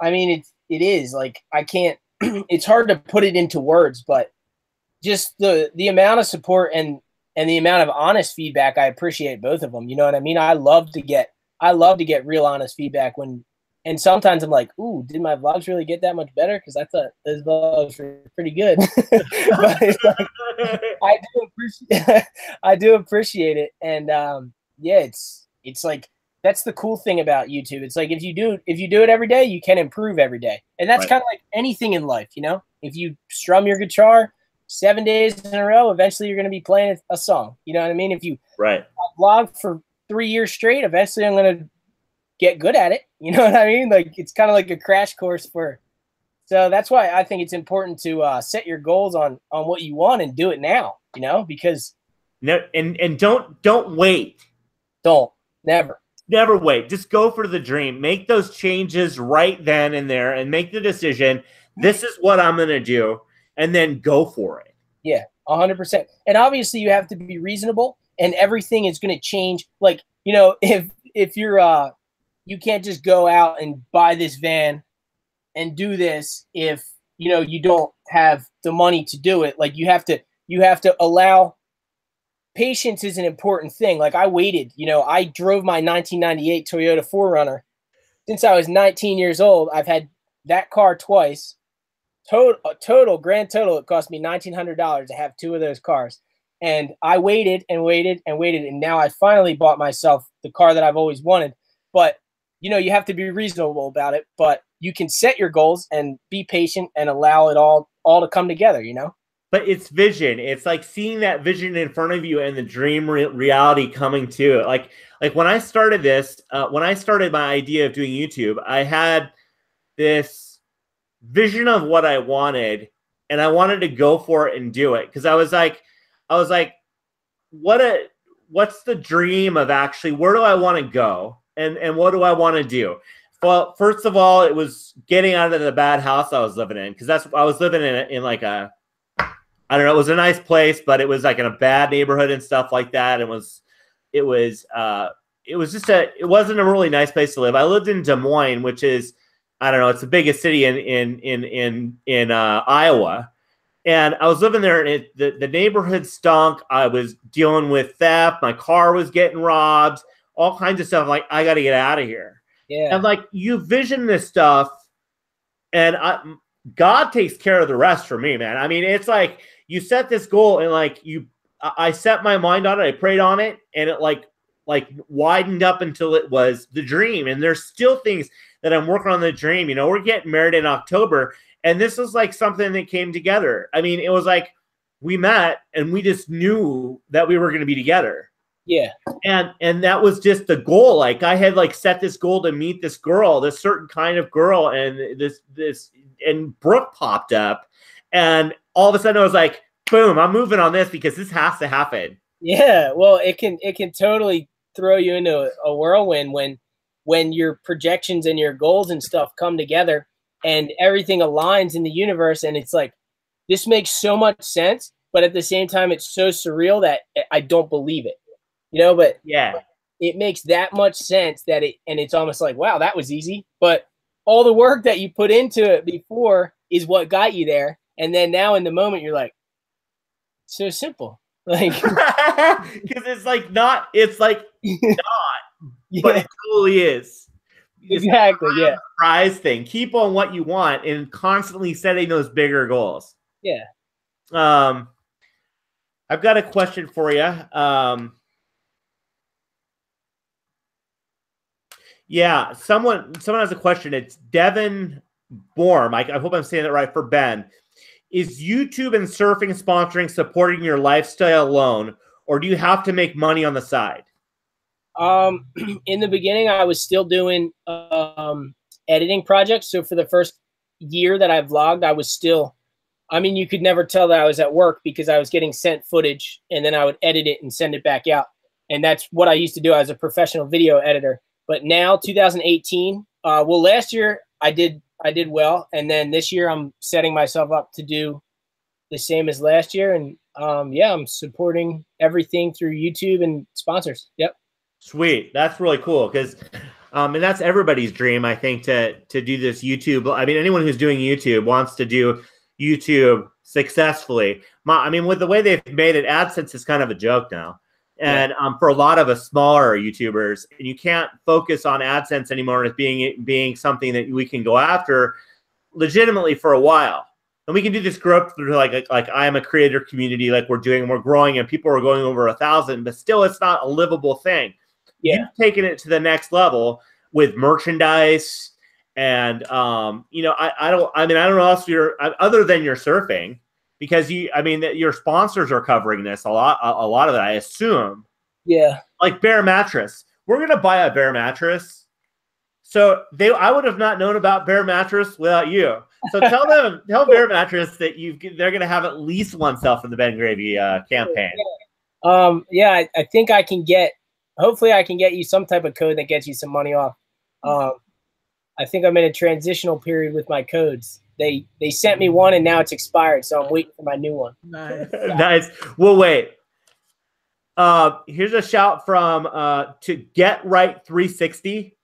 mean, it is like, I can't, it's hard to put it into words, but just the amount of support and the amount of honest feedback, I appreciate both of them. You know what I mean? I love to get real honest feedback and sometimes I'm like, ooh, did my vlogs really get that much better? Because I thought those vlogs were pretty good. But it's like, I do appreciate it. And yeah, it's like, that's the cool thing about YouTube. It's like, if you do it every day, you can improve every day. And that's kind of like anything in life, you know? If you strum your guitar 7 days in a row, eventually you're going to be playing a song. You know what I mean? If you vlog for 3 years straight, eventually I'm going to get good at it. You know what I mean? Like, it's kind of like a crash course so that's why I think it's important to set your goals on what you want and do it now, you know, because and don't wait. Never wait. Just go for the dream. Make those changes right then and there and make the decision. This is what I'm going to do. And then go for it. Yeah, 100%. And obviously you have to be reasonable, and everything is going to change. Like, you know, if you're you can't just go out and buy this van and do this if, you know, you don't have the money to do it. Like, you have to allow, patience is an important thing. Like, I waited, you know, I drove my 1998 Toyota 4Runner since I was 19 years old. I've had that car twice. Grand total, it cost me $1,900 to have two of those cars. And I waited and waited and waited, and now I finally bought myself the car that I've always wanted. But, you know, you have to be reasonable about it, but you can set your goals and be patient and allow it all to come together, you know? But it's vision. It's like seeing that vision in front of you and the dream reality coming to it. Like when I started this, when I started my idea of doing YouTube, I had this vision of what I wanted, and I wanted to go for it and do it. Cause I was like, what's the dream of actually where do I want to go and what do I want to do? Well, first of all, it was getting out of the bad house I was living in, because I was living in like a, I don't know, it was a nice place, but it was like in a bad neighborhood and stuff like that. It wasn't a really nice place to live. I lived in Des Moines, which is, I don't know, it's the biggest city in Iowa. And I was living there, and the neighborhood stunk. I was dealing with theft. My car was getting robbed, all kinds of stuff. I'm like, I got to get out of here. Yeah. And like, you vision this stuff, and God takes care of the rest for me, man. I mean, it's like you set this goal, and like I set my mind on it. I prayed on it, and it like widened up until it was the dream. And there's still things that I'm working on the dream. You know, we're getting married in October, and this was like something that came together. I mean, it was like we met and we just knew that we were going to be together. Yeah. And that was just the goal. Like, I had like set this goal to meet this girl, this certain kind of girl, and and Brooke popped up, and all of a sudden I was like, boom, I'm moving on this because this has to happen. Yeah. Well, it can totally throw you into a whirlwind when your projections and your goals and stuff come together and everything aligns in the universe. And it's like, this makes so much sense, but at the same time, it's so surreal that I don't believe it, you know, but yeah, it makes that much sense that it's almost like, wow, that was easy. But all the work that you put into it before is what got you there. And then now in the moment, you're like, so simple. Like, because it's like not, yeah. but it totally is. Exactly. Yeah. Prize thing. Keep on what you want and constantly setting those bigger goals. Yeah. I've got a question for you. Yeah, someone has a question. It's Devin Borm. I hope I'm saying that right, for Ben. Is YouTube and surfing sponsoring supporting your lifestyle alone, or do you have to make money on the side? In the beginning, I was still doing editing projects. So for the first year that I vlogged, I was still, I mean, you could never tell that I was at work because I was getting sent footage and then I would edit it and send it back out. And that's what I used to do as a professional video editor. But now 2018, well, last year I did well. And then this year I'm setting myself up to do the same as last year. And yeah, I'm supporting everything through YouTube and sponsors. Yep. Sweet. That's really cool. Because, and that's everybody's dream, I think, to do this YouTube. I mean, anyone who's doing YouTube wants to do YouTube successfully. I mean, with the way they've made it, AdSense is kind of a joke now. And for a lot of us smaller YouTubers, and you can't focus on AdSense anymore as being something that we can go after legitimately for a while. And we can do this growth through like I am a creator community, like we're doing, and we're growing, and people are going over 1,000, but still it's not a livable thing. Yeah. You've taken it to the next level with merchandise, and you know, I don't know else other than your surfing. Because your sponsors are covering this a lot of it, I assume. Yeah. Like Bear Mattress. We're gonna buy a Bear Mattress. So I would have not known about Bear Mattress without you. So tell Bear Mattress that they're gonna have at least one sell for the Ben Gravy campaign. Yeah, I think hopefully I can get you some type of code that gets you some money off. I think I'm in a transitional period with my codes. They sent me one and now it's expired, so I'm waiting for my new one. Nice. Nice. We'll wait. Here's a shout from to Get Right 360,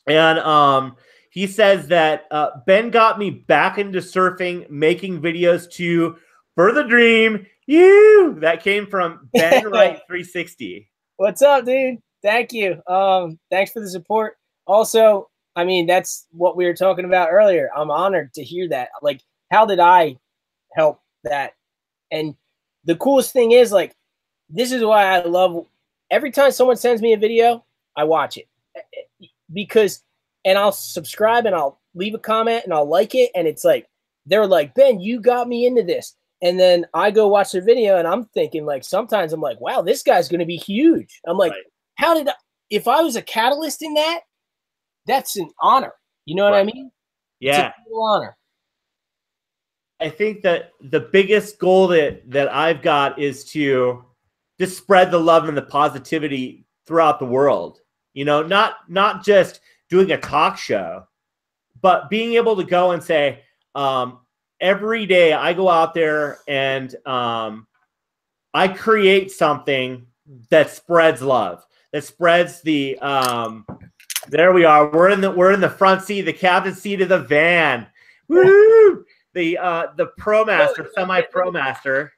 and he says that Ben got me back into surfing, making videos to for the dream. You that came from Ben Right 360. What's up, dude? Thank you. Thanks for the support. Also, I mean, that's what we were talking about earlier. I'm honored to hear that. Like, how did I help that? And the coolest thing is, like, this is why I love every time someone sends me a video, I watch it and I'll subscribe and I'll leave a comment and I'll like it. And it's like, they're like, Ben, you got me into this. And then I go watch their video and I'm thinking, like, sometimes I'm like, wow, this guy's going to be huge. I'm like, right. If I was a catalyst in that, that's an honor. You know what I mean? Yeah. It's a cool honor. I think that the biggest goal that I've got is to just spread the love and the positivity throughout the world. You know, not just doing a talk show, but being able to go and say, every day I go out there and I create something that spreads love, that spreads the there we are. We're in the front seat, the captain's seat of the van. Woo! The ProMaster, semi-pro master.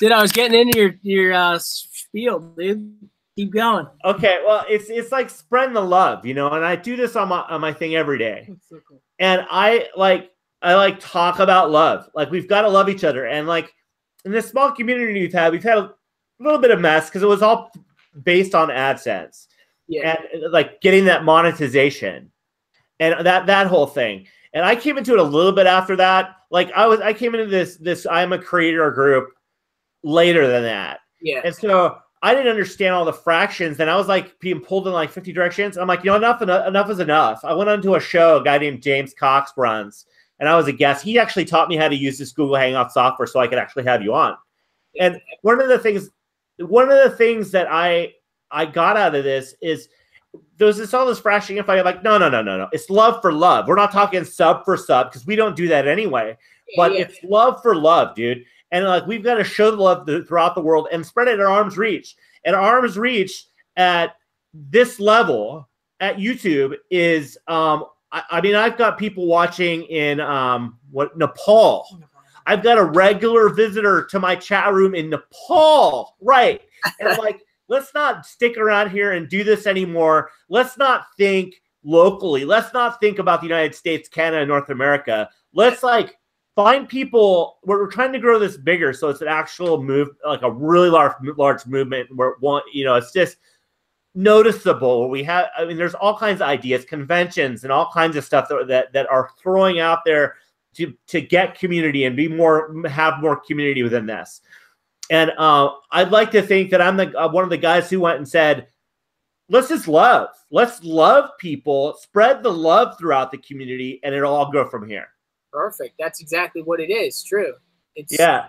Dude, I was getting into your spiel, dude. Keep going. Okay, well, it's like spreading the love, you know, and I do this on my thing every day. That's so cool. And I talk about love. Like, we've got to love each other. And like in this small community we've had a little bit of mess because it was all based on AdSense. Yeah. And like getting that monetization and that whole thing. And I came into it a little bit after that. Like I came into this I'm a creator group later than that. Yeah. And so I didn't understand all the fractions. And I was like being pulled in like 50 directions. I'm like, you know, enough is enough. I went onto a show a guy named James Cox runs, and I was a guest. He actually taught me how to use this Google Hangout software so I could actually have you on. And one of the things that I got out of this is there's all this fracturing and fighting. Like, no. It's love for love. We're not talking sub for sub because we don't do that anyway. But it's love for love, dude. And like, we've got to show the love throughout the world and spread it at arm's reach. And arm's reach at this level at YouTube is, I mean, I've got people watching in Nepal. I've got a regular visitor to my chat room in Nepal, right? And I'm like, let's not stick around here and do this anymore. Let's not think locally. Let's not think about the United States, Canada, North America. Let's like find people. We're trying to grow this bigger, so it's an actual move, like a really large movement where it's just noticeable. We have, I mean, there's all kinds of ideas, conventions, and all kinds of stuff that are throwing out there to get community and have more community within this. And I'd like to think that I'm one of the guys who went and said, let's just love. Let's love people, spread the love throughout the community, and it'll all go from here. Perfect. That's exactly what it is. True. Yeah.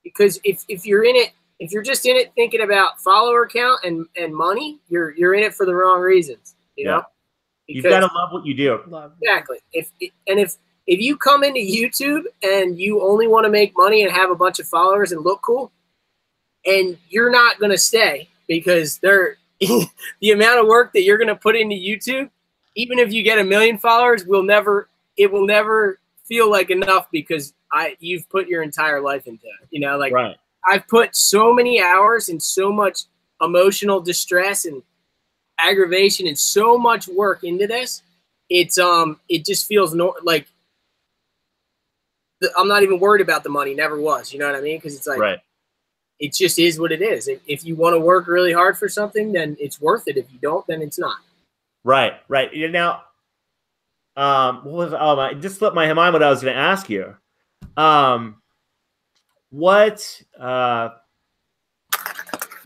Because if you're in it, if you're just in it thinking about follower count and money, you're in it for the wrong reasons. You know? You've got to love what you do. Exactly. If you come into YouTube and you only want to make money and have a bunch of followers and look cool, and you're not going to stay because the amount of work that you're going to put into YouTube, even if you get 1 million followers, it will never feel like enough because you've put your entire life into it. You know, like right. I've put so many hours and so much emotional distress and aggravation and so much work into this. It just feels like I'm not even worried about the money. Never was. You know what I mean? Because it's like, right. It just is what it is. If you want to work really hard for something, then it's worth it. If you don't, then it's not. Right. Now, what was? I just slipped my mind what I was going to ask you.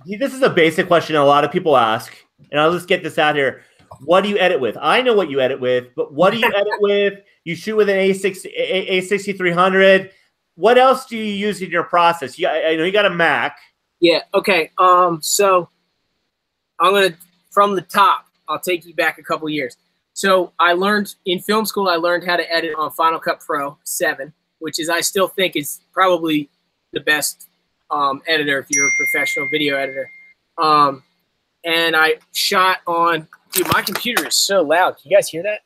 This is a basic question a lot of people ask, and I'll just get this out here. What do you edit with? I know what you edit with, but what do you edit with? You shoot with an A6300. What else do you use in your process? I know you got a Mac. Yeah. Okay. So from the top, I'll take you back a couple years. So I learned in film school, I learned how to edit on Final Cut Pro 7, which is, I still think is probably the best editor if you're a professional video editor. And I shot on, dude, my computer is so loud. Can you guys hear that?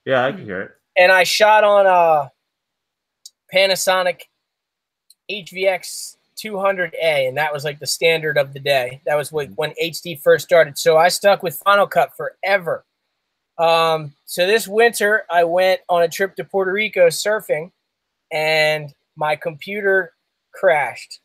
Yeah, I can hear it. And I shot on Panasonic HVX 200A, and that was like the standard of the day. That was when HD first started. So I stuck with Final Cut forever. So this winter, I went on a trip to Puerto Rico surfing, and my computer crashed.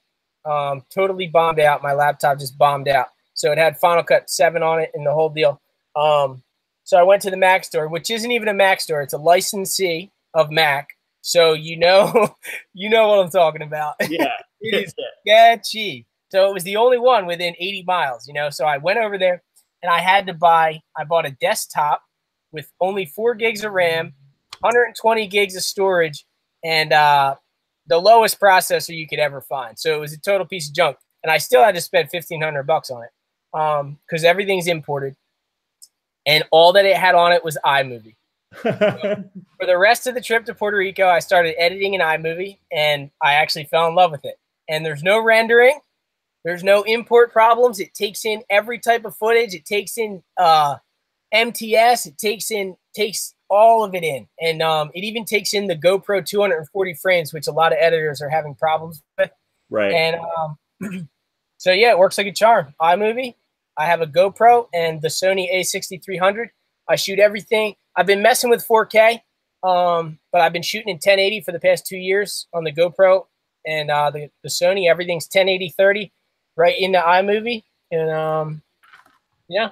Totally bombed out. My laptop just bombed out. So it had Final Cut 7 on it and the whole deal. So I went to the Mac store, which isn't even a Mac store. It's a licensee of Mac. So you know what I'm talking about. Yeah. It is sketchy. So it was the only one within 80 miles, So I went over there and I bought a desktop with only 4 gigs of RAM, 120 gigs of storage, and the lowest processor you could ever find. So it was a total piece of junk. and I still had to spend $1,500 on it because everything's imported, and all that it had on it was iMovie. For the rest of the trip to Puerto Rico, I started editing in iMovie, and I actually fell in love with it. And there's no rendering. There's no import problems. It takes in every type of footage. It takes in MTS. It takes all of it in. And it even takes in the GoPro 240 frames, which a lot of editors are having problems with. Right. And so, yeah, it works like a charm. iMovie, I have a GoPro and the Sony A6300. I shoot everything. I've been messing with 4K, but I've been shooting in 1080 for the past 2 years on the GoPro and the Sony. Everything's 1080/30 right into iMovie. And, yeah,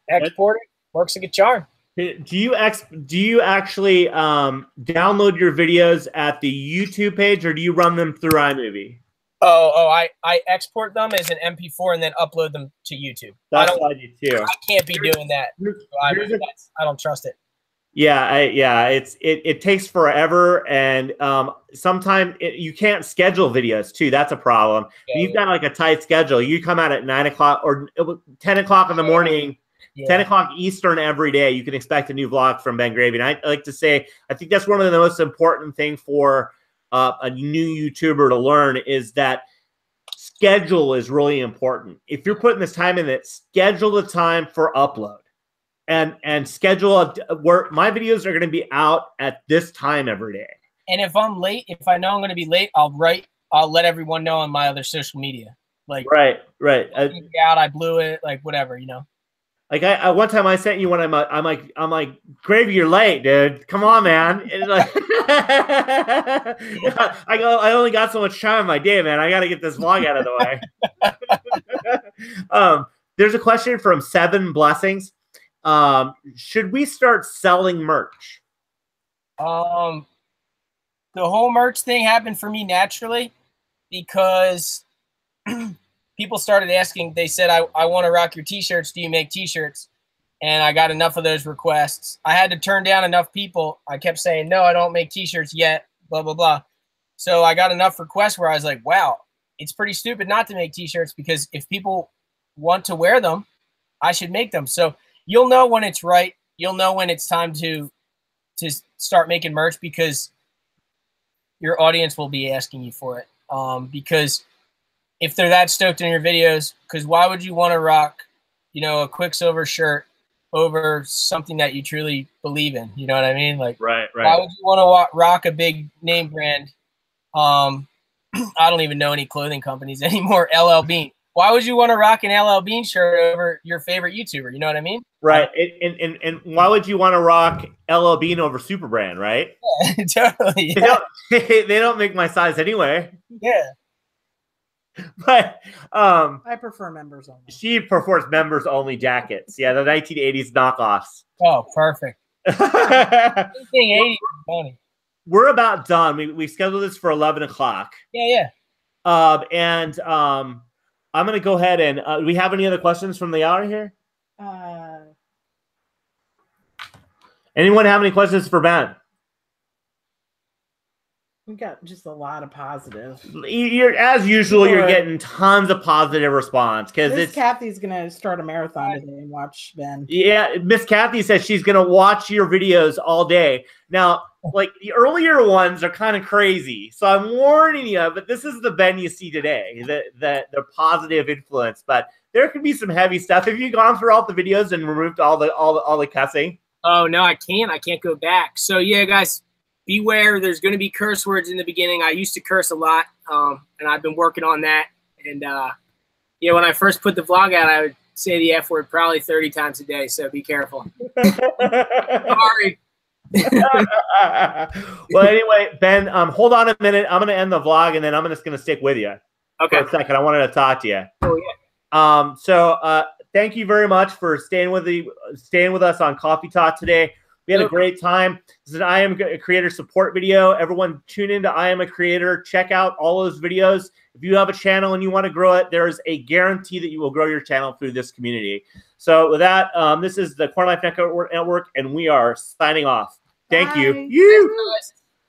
export it. Works like a charm. Do you actually download your videos at the YouTube page, or do you run them through iMovie? I export them as an MP4 and then upload them to YouTube. That's what I do too. I can't be doing that. I don't trust it. Yeah, it takes forever, and sometimes you can't schedule videos too. That's a problem. Yeah, you've got like a tight schedule. You come out at 9 o'clock or 10 o'clock in the morning. Yeah. 10 o'clock Eastern every day, you can expect a new vlog from Ben Gravy. And I like to say, I think that's one of the most important things for a new YouTuber to learn is that schedule is really important. If you're putting this time in it, schedule the time for upload and schedule where my videos are going to be out at this time every day. And if I'm late, if I know I'm going to be late, I'll let everyone know on my other social media. Like, right. I blew it, like whatever, you know. Like I one time I sent you one. I'm like Gravy, you're late, dude. Come on, man. And like, I only got so much time in my day, man. I got to get this vlog out of the way. There's a question from 7 Blessings. Should we start selling merch? The whole merch thing happened for me naturally because people started asking. They said, I want to rock your t-shirts. Do you make t-shirts? And I got enough of those requests. I had to turn down enough people. I kept saying, no, I don't make t-shirts yet, blah, blah, blah. So I got enough requests where I was like, wow, it's pretty stupid not to make t-shirts because if people want to wear them, I should make them. So you'll know when it's right. You'll know when it's time to start making merch because your audience will be asking you for it. Because if they're that stoked in your videos, because why would you want to rock, a Quicksilver shirt over something that you truly believe in? You know what I mean? Like, right. Why would you want to rock a big name brand? I don't even know any clothing companies anymore. LL Bean. Why would you want to rock an LL Bean shirt over your favorite YouTuber? You know what I mean? Right. And why would you want to rock LL Bean over Superbrand, right? Yeah, totally. Yeah. They don't make my size anyway. Yeah. But I prefer members only. She prefers members only jackets. Yeah, the 1980s knockoffs. Oh, perfect. Anything 80s is funny. We're about done. We scheduled this for 11 o'clock. Yeah. And I'm going to go ahead and do we have any other questions from the hour here? Anyone have any questions for Ben? We got just a lot of positive. As usual, you're getting tons of positive response because Miss Kathy's gonna start a marathon today and watch Ben. Yeah, Miss Kathy says she's gonna watch your videos all day. Now, like the earlier ones are kind of crazy, so I'm warning you. But this is the Ben you see today, the positive influence. But there could be some heavy stuff. Have you gone through all the videos and removed all the cussing? Oh no, I can't. I can't go back. So yeah, guys. Beware, there's going to be curse words in the beginning. I used to curse a lot, and I've been working on that. And, when I first put the vlog out, I would say the F word probably 30 times a day, so be careful. Sorry. Well, anyway, Ben, hold on a minute. I'm going to end the vlog, and then I'm just going to stick with you for a second. I wanted to talk to you. Oh, yeah. So thank you very much for staying with us on Coffee Talk today. We had a great time. This is an I Am a Creator support video. Everyone tune into I Am a Creator. Check out all those videos. If you have a channel and you want to grow it, there's a guarantee that you will grow your channel through this community. So with that, this is the Corn Life Network, and we are signing off. Thank you. Bye.